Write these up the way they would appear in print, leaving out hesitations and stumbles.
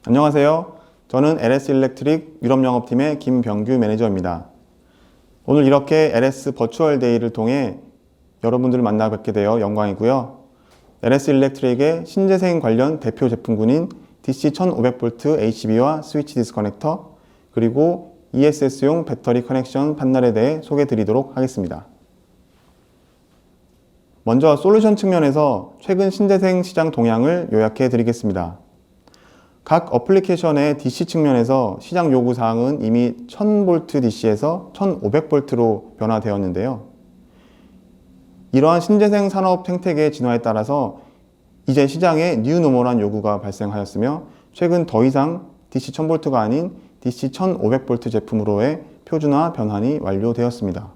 안녕하세요. 저는 LS 일렉트릭 유럽 영업팀의 김병규 매니저입니다. 오늘 이렇게 LS 버추얼 데이를 통해 여러분들을 만나 뵙게 되어 영광이고요. LS 일렉트릭의 신재생 관련 대표 제품군인 DC1500V HB와 스위치 디스커넥터, 그리고 ESS용 배터리 커넥션 판넬에 대해 소개해 드리도록 하겠습니다. 먼저 솔루션 측면에서 최근 신재생 시장 동향을 요약해 드리겠습니다. 각 어플리케이션의 DC 측면에서 시장 요구 사항은 이미 1000V DC에서 1500V로 변화되었는데요. 이러한 신재생 산업 생태계의 진화에 따라서 이제 시장에 뉴노멀한 요구가 발생하였으며, 최근 더 이상 DC 1000V가 아닌 DC 1500V 제품으로의 표준화 변환이 완료되었습니다.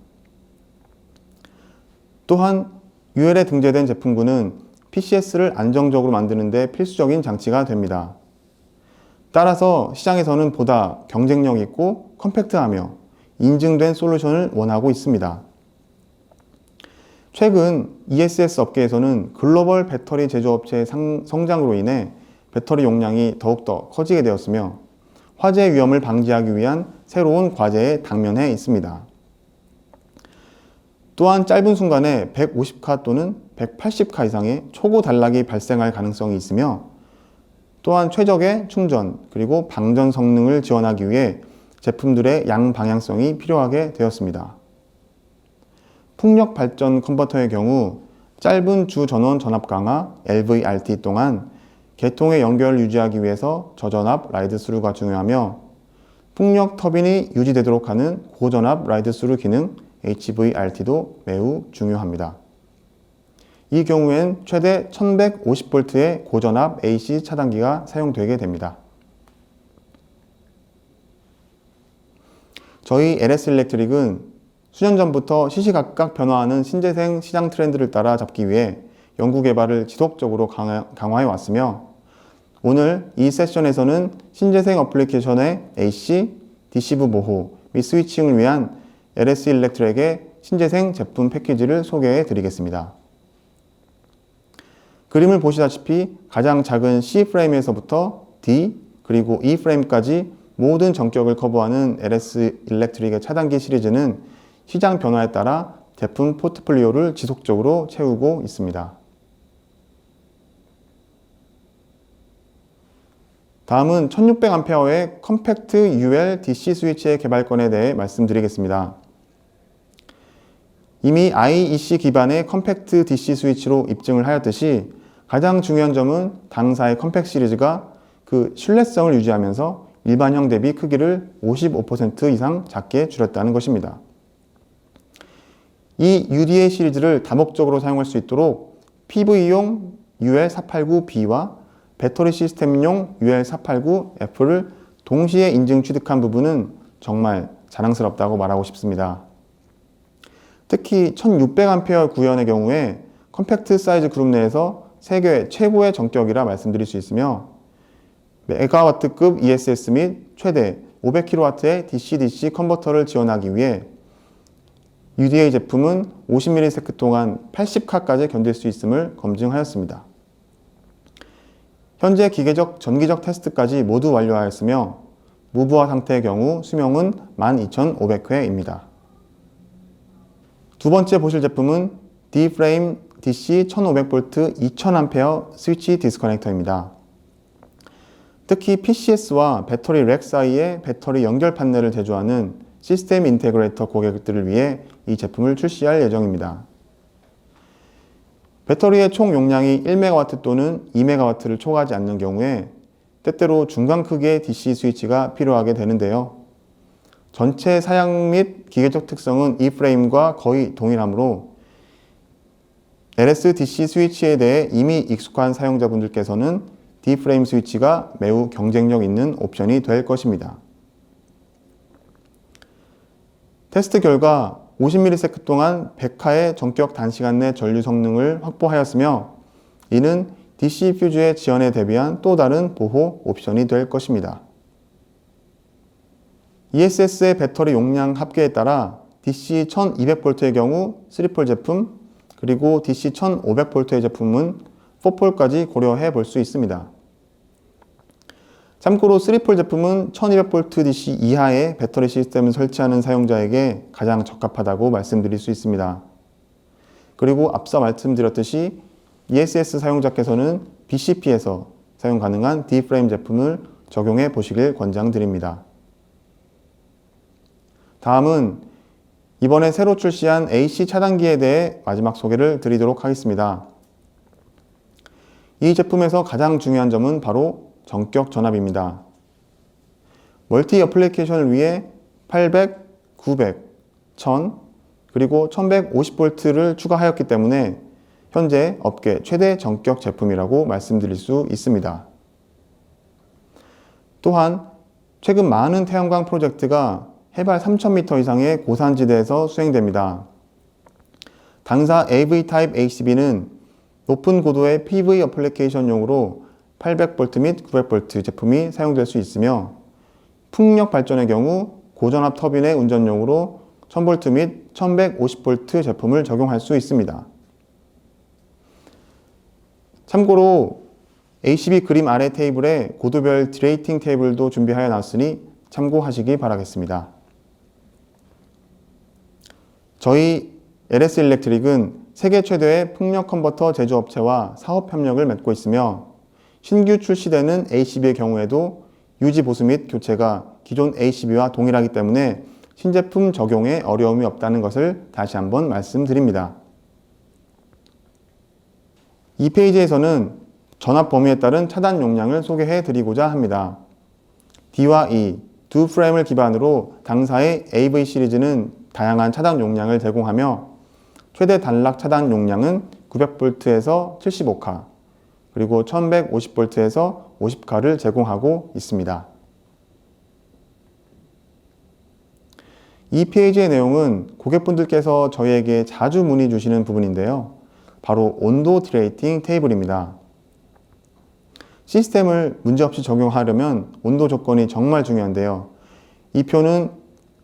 또한 UL에 등재된 제품군은 PCS를 안정적으로 만드는 데 필수적인 장치가 됩니다. 따라서 시장에서는 보다 경쟁력 있고 컴팩트하며 인증된 솔루션을 원하고 있습니다. 최근 ESS 업계에서는 글로벌 배터리 제조업체의 성장으로 인해 배터리 용량이 더욱더 커지게 되었으며, 화재 위험을 방지하기 위한 새로운 과제에 당면해 있습니다. 또한 짧은 순간에 150카 또는 180카 이상의 초고 단락이 발생할 가능성이 있으며, 또한 최적의 충전 그리고 방전 성능을 지원하기 위해 제품들의 양방향성이 필요하게 되었습니다. 풍력 발전 컨버터의 경우 짧은 주 전원 전압 강화 LVRT 동안 계통의 연결을 유지하기 위해서 저전압 라이드 스루가 중요하며, 풍력 터빈이 유지되도록 하는 고전압 라이드 스루 기능 HVRT도 매우 중요합니다. 이 경우엔 최대 1150V의 고전압 AC 차단기가 사용되게 됩니다. 저희 LS 일렉트릭은 수년 전부터 시시각각 변화하는 신재생 시장 트렌드를 따라잡기 위해 연구개발을 지속적으로 강화해 왔으며, 오늘 이 세션에서는 신재생 어플리케이션의 AC, DC부 보호 및 스위칭을 위한 LS 일렉트릭의 신재생 제품 패키지를 소개해 드리겠습니다. 그림을 보시다시피 가장 작은 C 프레임에서부터 D 그리고 E 프레임까지 모든 전격을 커버하는 LS 일렉트릭의 차단기 시리즈는 시장 변화에 따라 제품 포트폴리오를 지속적으로 채우고 있습니다. 다음은 1600A의 컴팩트 UL DC 스위치의 개발권에 대해 말씀드리겠습니다. 이미 IEC 기반의 컴팩트 DC 스위치로 입증을 하였듯이, 가장 중요한 점은 당사의 컴팩 시리즈가 그 신뢰성을 유지하면서 일반형 대비 크기를 55% 이상 작게 줄였다는 것입니다. 이 UDA 시리즈를 다목적으로 사용할 수 있도록 PV용 UL489B와 배터리 시스템용 UL489F를 동시에 인증 취득한 부분은 정말 자랑스럽다고 말하고 싶습니다. 특히 1600A 구현의 경우에 컴팩트 사이즈 그룹 내에서 세계 최고의 전격이라 말씀드릴 수 있으며, 메가와트급 ESS 및 최대 500kW의 DC-DC 컨버터를 지원하기 위해 UDA 제품은 50ms 동안 80카까지 견딜 수 있음을 검증하였습니다. 현재 기계적, 전기적 테스트까지 모두 완료하였으며, 무부하 상태의 경우 수명은 12500회입니다. 두 번째 보실 제품은 D프레임 DC 1500V 2000A 스위치 디스커넥터입니다. 특히 PCS와 배터리 렉 사이에 배터리 연결 판넬을 제조하는 시스템 인테그레이터 고객들을 위해 이 제품을 출시할 예정입니다. 배터리의 총 용량이 1MW 또는 2MW를 초과하지 않는 경우에 때때로 중간 크기의 DC 스위치가 필요하게 되는데요. 전체 사양 및 기계적 특성은 이 프레임과 거의 동일하므로 LS DC 스위치에 대해 이미 익숙한 사용자분들께서는 D 프레임 스위치가 매우 경쟁력 있는 옵션이 될 것입니다. 테스트 결과 50ms 동안 100카의 전격 단시간 내 전류 성능을 확보하였으며, 이는 DC 퓨즈의 지원에 대비한 또 다른 보호 옵션이 될 것입니다. ESS의 배터리 용량 합계에 따라 DC 1200V의 경우 3폴 제품, 그리고 DC 1500V의 제품은 4폴까지 고려해 볼 수 있습니다. 참고로 3폴 제품은 1200V DC 이하의 배터리 시스템을 설치하는 사용자에게 가장 적합하다고 말씀드릴 수 있습니다. 그리고 앞서 말씀드렸듯이 ESS 사용자께서는 BCP에서 사용 가능한 D프레임 제품을 적용해 보시길 권장드립니다. 다음은 이번에 새로 출시한 AC 차단기에 대해 마지막 소개를 드리도록 하겠습니다. 이 제품에서 가장 중요한 점은 바로 전격 전압입니다. 멀티 어플리케이션을 위해 800, 900, 1000, 그리고 1150V를 추가하였기 때문에 현재 업계 최대 전격 제품이라고 말씀드릴 수 있습니다. 또한 최근 많은 태양광 프로젝트가 해발 3000m 이상의 고산지대에서 수행됩니다. 당사 AV 타입 HCB는 높은 고도의 PV 어플리케이션용으로 800V 및 900V 제품이 사용될 수 있으며 풍력 발전의 경우 고전압 터빈의 운전용으로 1000V 및 1150V 제품을 적용할 수 있습니다. 참고로 HCB 그림 아래 테이블에 고도별 디레이팅 테이블도 준비하여 놨으니 참고하시기 바라겠습니다. 저희 LS 일렉트릭은 세계 최대의 풍력 컨버터 제조업체와 사업 협력을 맺고 있으며 신규 출시되는 HCB의 경우에도 유지 보수 및 교체가 기존 HCB와 동일하기 때문에 신제품 적용에 어려움이 없다는 것을 다시 한번 말씀드립니다. 이 페이지에서는 전압 범위에 따른 차단 용량을 소개해 드리고자 합니다. D와 E 두 프레임을 기반으로 당사의 AV 시리즈는 다양한 차단 용량을 제공하며 최대 단락 차단 용량은 900V에서 75카, 그리고 1150V에서 50카를 제공하고 있습니다. 이 페이지의 내용은 고객분들께서 저희에게 자주 문의 주시는 부분인데요. 바로 온도 디레이팅 테이블입니다. 시스템을 문제없이 적용하려면 온도 조건이 정말 중요한데요. 이 표는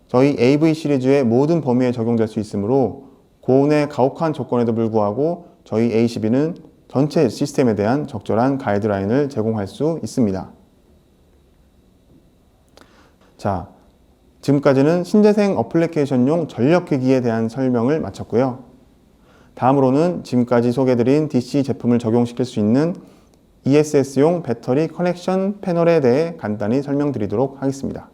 저희 AV 시리즈의 모든 범위에 적용될 수 있으므로 고온의 가혹한 조건에도 불구하고 저희 HCB는 전체 시스템에 대한 적절한 가이드라인을 제공할 수 있습니다. 자, 지금까지는 신재생 어플리케이션용 전력기기에 대한 설명을 마쳤고요. 다음으로는 지금까지 소개해드린 DC 제품을 적용시킬 수 있는 ESS용 배터리 커넥션 패널에 대해 간단히 설명드리도록 하겠습니다.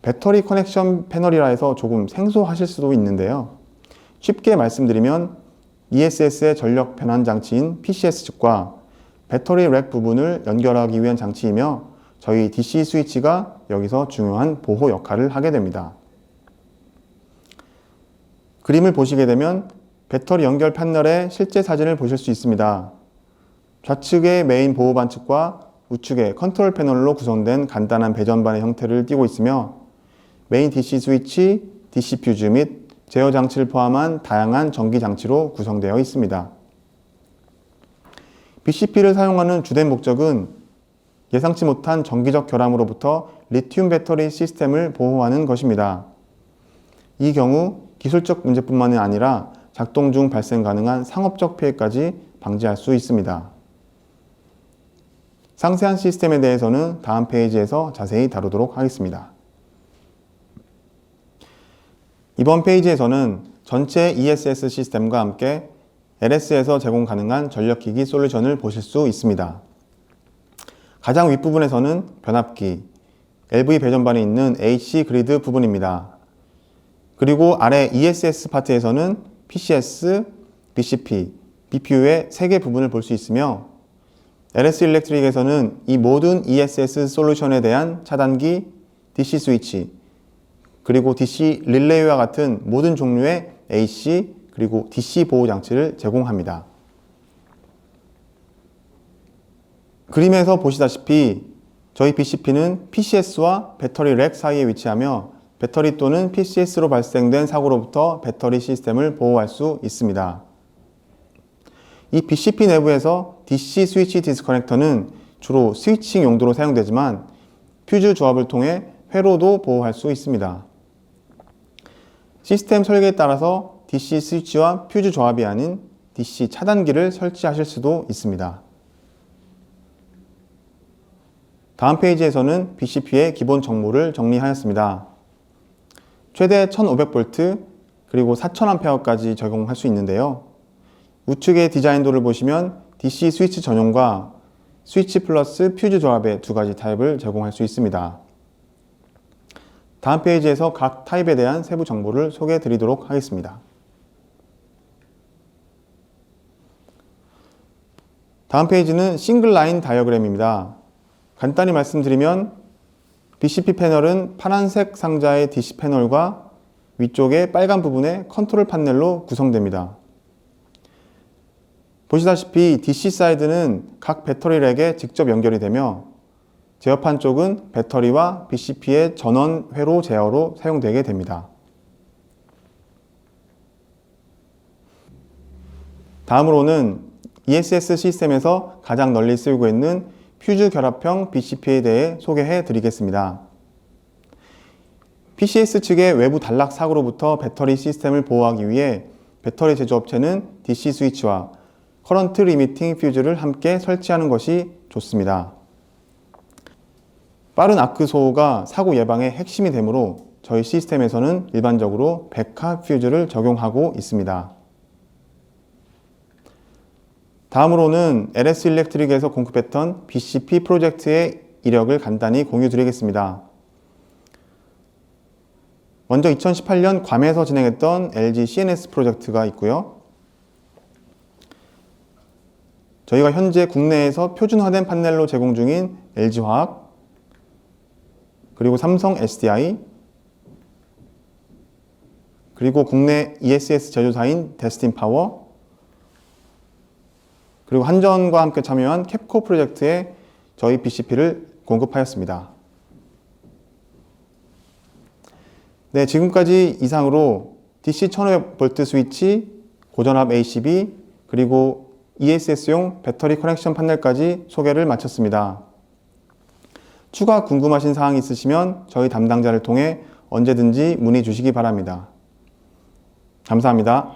배터리 커넥션 패널이라 해서 조금 생소하실 수도 있는데요. 쉽게 말씀드리면 ESS의 전력 변환 장치인 PCS 측과 배터리 렉 부분을 연결하기 위한 장치이며 저희 DC 스위치가 여기서 중요한 보호 역할을 하게 됩니다. 그림을 보시게 되면 배터리 연결 패널의 실제 사진을 보실 수 있습니다. 좌측의 메인 보호 반측과 우측의 컨트롤 패널로 구성된 간단한 배전반의 형태를 띠고 있으며 메인 DC 스위치, DC 퓨즈 및 제어 장치를 포함한 다양한 전기 장치로 구성되어 있습니다. BCP를 사용하는 주된 목적은 예상치 못한 전기적 결함으로부터 리튬 배터리 시스템을 보호하는 것입니다. 이 경우 기술적 문제뿐만이 아니라 작동 중 발생 가능한 상업적 피해까지 방지할 수 있습니다. 상세한 시스템에 대해서는 다음 페이지에서 자세히 다루도록 하겠습니다. 이번 페이지에서는 전체 ESS 시스템과 함께 LS에서 제공 가능한 전력기기 솔루션을 보실 수 있습니다. 가장 윗부분에서는 변압기, LV 배전반에 있는 AC 그리드 부분입니다. 그리고 아래 ESS 파트에서는 PCS, BCP, BPU의 3개 부분을 볼 수 있으며 LS 일렉트릭에서는 이 모든 ESS 솔루션에 대한 차단기, DC 스위치, 그리고 DC 릴레이와 같은 모든 종류의 AC 그리고 DC 보호 장치를 제공합니다. 그림에서 보시다시피 저희 BCP는 PCS와 배터리 렉 사이에 위치하며 배터리 또는 PCS로 발생된 사고로부터 배터리 시스템을 보호할 수 있습니다. 이 BCP 내부에서 DC 스위치 디스커넥터는 주로 스위칭 용도로 사용되지만 퓨즈 조합을 통해 회로도 보호할 수 있습니다. 시스템 설계에 따라서 DC 스위치와 퓨즈 조합이 아닌 DC 차단기를 설치하실 수도 있습니다. 다음 페이지에서는 BCP의 기본 정보를 정리하였습니다. 최대 1500V 그리고 4000A까지 적용할 수 있는데요. 우측의 디자인도를 보시면 DC 스위치 전용과 스위치 플러스 퓨즈 조합의 두 가지 타입을 제공할 수 있습니다. 다음 페이지에서 각 타입에 대한 세부 정보를 소개해 드리도록 하겠습니다. 다음 페이지는 싱글 라인 다이어그램입니다. 간단히 말씀드리면 BCP 패널은 파란색 상자의 DC 패널과 위쪽의 빨간 부분의 컨트롤 패널로 구성됩니다. 보시다시피 DC 사이드는 각 배터리 렉에 직접 연결이 되며 제어판 쪽은 배터리와 BCP의 전원 회로 제어로 사용되게 됩니다. 다음으로는 ESS 시스템에서 가장 널리 쓰이고 있는 퓨즈 결합형 BCP에 대해 소개해 드리겠습니다. PCS 측의 외부 단락 사고로부터 배터리 시스템을 보호하기 위해 배터리 제조업체는 DC 스위치와 커런트 리미팅 퓨즈를 함께 설치하는 것이 좋습니다. 빠른 아크 소호가 사고 예방의 핵심이 되므로 저희 시스템에서는 일반적으로 백화 퓨즈를 적용하고 있습니다. 다음으로는 LS 일렉트릭에서 공급했던 BCP 프로젝트의 이력을 간단히 공유 드리겠습니다. 먼저 2018년 괌에서 진행했던 LG CNS 프로젝트가 있고요. 저희가 현재 국내에서 표준화된 판넬로 제공 중인 LG화학, 그리고 삼성 SDI, 그리고 국내 ESS 제조사인 데스틴파워, 그리고 한전과 함께 참여한 캡코 프로젝트에 저희 BCP를 공급하였습니다. 네, 지금까지 이상으로 DC 1500V 스위치, 고전압 ACB, 그리고 ESS용 배터리 커넥션 판넬까지 소개를 마쳤습니다. 추가 궁금하신 사항이 있으시면 저희 담당자를 통해 언제든지 문의 주시기 바랍니다. 감사합니다.